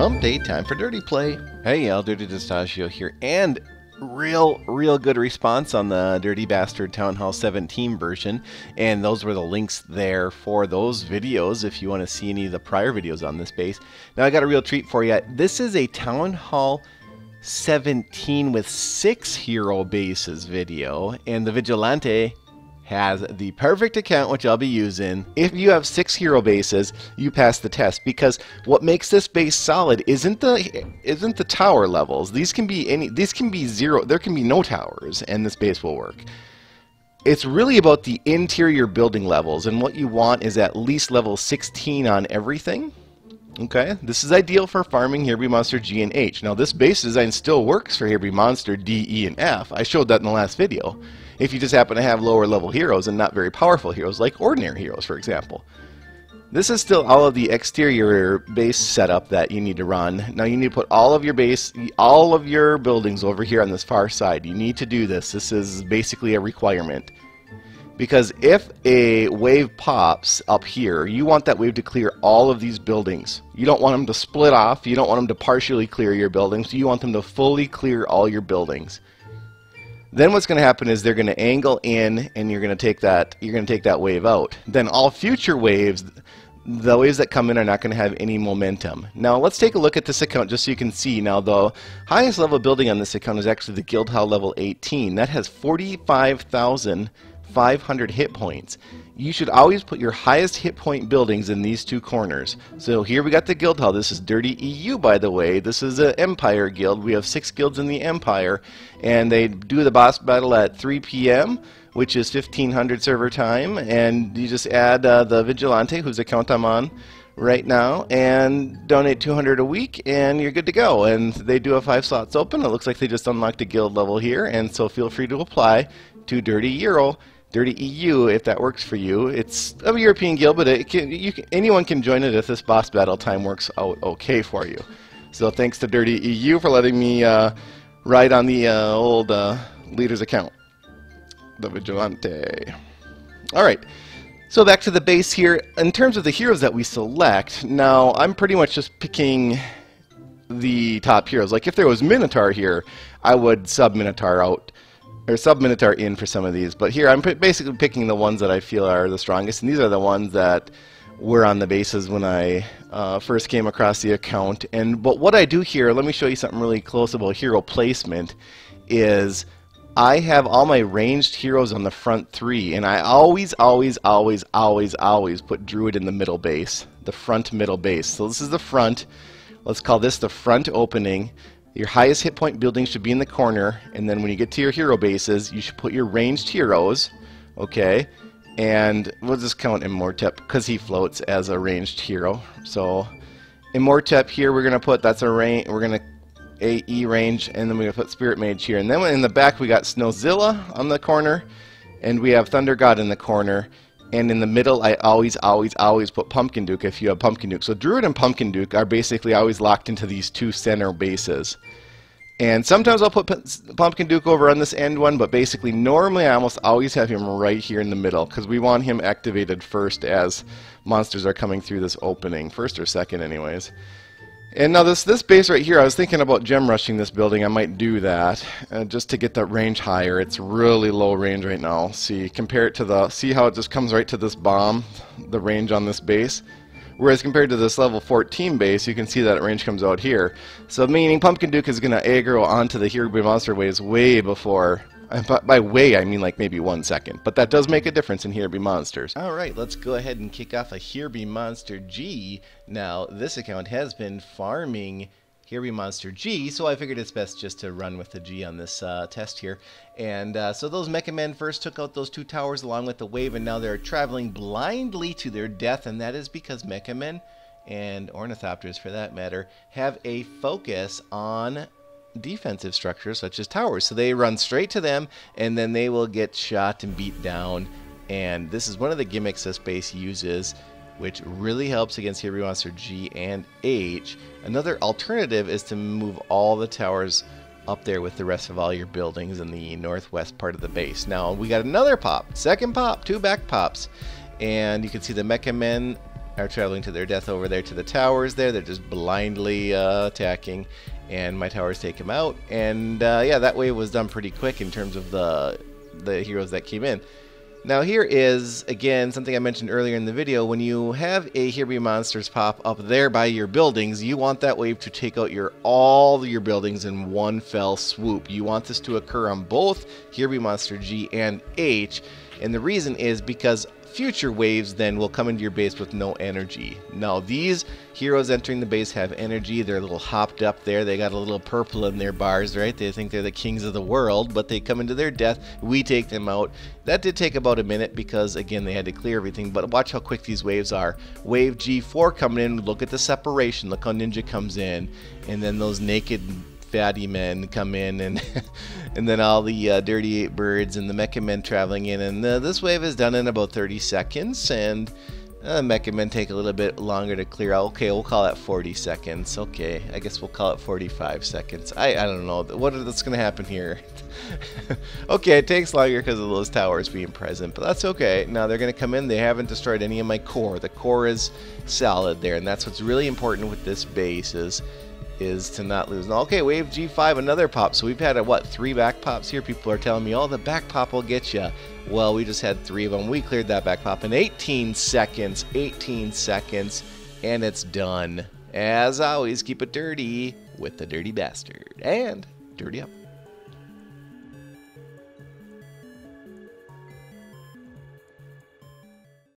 hump day, time for Dirty Play. Hey y'all, Dirty Distaggio here, and real good response on the Dirty Bastard Town Hall 17 version, and those were the links there for those videos if you want to see any of the prior videos on this base. Now I got a real treat for you. This is a Town Hall 17 with 6 hero bases video, and the Vigilante has the perfect account which I'll be using. If you have 6 hero bases, you pass the test, because what makes this base solid isn't the tower levels. These can be zero. There can be no towers and this base will work. It's really about the interior building levels, and what you want is at least level 16 on everything. Okay, this is ideal for farming Here Be Monster G and H. Now this base design still works for Here Be Monster D, E, and F. I showed that in the last video. If you just happen to have lower level heroes and not very powerful heroes, like ordinary heroes for example. This is still all of the exterior base setup that you need to run. Now you need to put all of your buildings over here on this far side. You need to do this. This is basically a requirement. Because if a wave pops up here, you want that wave to clear all of these buildings. You don't want them to split off. You don't want them to partially clear your buildings. You want them to fully clear all your buildings. Then what's going to happen is they're going to angle in, and you're going to take that wave out. Then all future waves, the waves that come in, are not going to have any momentum. Now let's take a look at this account just so you can see. Now the highest level building on this account is actually the Guild Hall level 18. That has 45,500 hit points. You should always put your highest hit point buildings in these two corners. So here we got the Guild Hall. This is DirtyEU, by the way. This is an Empire guild. We have 6 guilds in the Empire, and they do the boss battle at 3 p.m., which is 1500 server time, and you just add the Vigilante, whose account I'm on right now, and donate 200 a week, and you're good to go. And they do have 5 slots open. It looks like they just unlocked a guild level here, and so feel free to apply to DirtyEU if that works for you. It's a European guild, but anyone can join it if this boss battle time works out okay for you. So thanks to DirtyEU for letting me ride on the old leader's account, the Vigilante. Alright, so back to the base here. In terms of the heroes that we select, now I'm pretty much just picking the top heroes. Like if there was Minotaur here, I would sub Minotaur out, or sub Minotaur in for some of these, but here I'm basically picking the ones that I feel are the strongest, and these are the ones that were on the bases when I first came across the account. But what I do here, let me show you something really close about hero placement, is I have all my ranged heroes on the front 3, and I always put Druid in the middle base, the front middle base. So this is the front. Let's call this the front opening. Your highest hit point building should be in the corner, and then when you get to your hero bases, you should put your ranged heroes, okay? And we'll just count Immortep because he floats as a ranged hero. So Immortep here, we're gonna put, that's a range. We're gonna AE range, and then we're gonna put Spirit Mage here. And then in the back we got Snowzilla on the corner, and we have Thunder God in the corner. And in the middle, I always put Pumpkin Duke if you have Pumpkin Duke. So Druid and Pumpkin Duke are basically always locked into these 2 center bases. And sometimes I'll put Pumpkin Duke over on this end one, but basically normally I almost always have him right here in the middle, because we want him activated first as monsters are coming through this opening. First or second anyways. And now this base right here, I was thinking about gem rushing this building. I might do that just to get that range higher. It's really low range right now. See, compare it to see how it just comes right to this bomb, the range on this base. Whereas compared to this level 14 base, you can see that range comes out here. So meaning Pumpkin Duke is going to aggro onto the Here Be Monster waves way before. By way, I mean like maybe 1 second. But that does make a difference in Here Be Monsters. Alright, let's go ahead and kick off a Here Be Monster G. Now, this account has been farming Here Be Monster G, so I figured it's best just to run with the G on this test here. And so those Mecha Men first took out those 2 towers along with the wave, and now they're traveling blindly to their death, and that is because Mecha Men, and Ornithopters for that matter, have a focus on defensive structures such as towers. So they run straight to them, and then they will get shot and beat down. And this is one of the gimmicks this base uses, which really helps against Here Be Monster G and H. Another alternative is to move all the towers up there with the rest of all your buildings in the northwest part of the base. Now we got another pop, second pop, 2 back pops, and you can see the Mecha Men are traveling to their death over there to the towers there. They're just blindly attacking, and my towers take them out. And yeah, that wave was done pretty quick in terms of the heroes that came in. Now here is, again, something I mentioned earlier in the video. When you have a Here Be Monsters pop up there by your buildings, you want that wave to take out all your buildings in one fell swoop. You want this to occur on both Here Be Monster G and H, and the reason is because future waves then will come into your base with no energy. Now these heroes entering the base have energy. They're a little hopped up there. They got a little purple in their bars, right? They think they're the kings of the world, but they come into their death. We take them out. That did take about a minute because, again, they had to clear everything, but watch how quick these waves are. Wave G4 coming in. Look at the separation. Look how Ninja comes in, and then those naked fatty men come in, and and then all the dirty 8 birds and the mecha men traveling in, and this wave is done in about 30 seconds, and mecha men take a little bit longer to clear out. Okay, we'll call that 40 seconds. Okay, I guess we'll call it 45 seconds. I don't know what's gonna happen here. Okay, it takes longer because of those towers being present, but that's okay. Now they're gonna come in. They haven't destroyed any of my core. The core is solid there, and that's what's really important with this base is to not lose. Now, okay, wave G5, another pop. So we've had what, 3 back pops here? People are telling me, oh, the back pop will get you. Well, we just had 3 of them. We cleared that back pop in 18 seconds. 18 seconds, and it's done. As always, keep it dirty with the Dirty Bastard. And dirty up.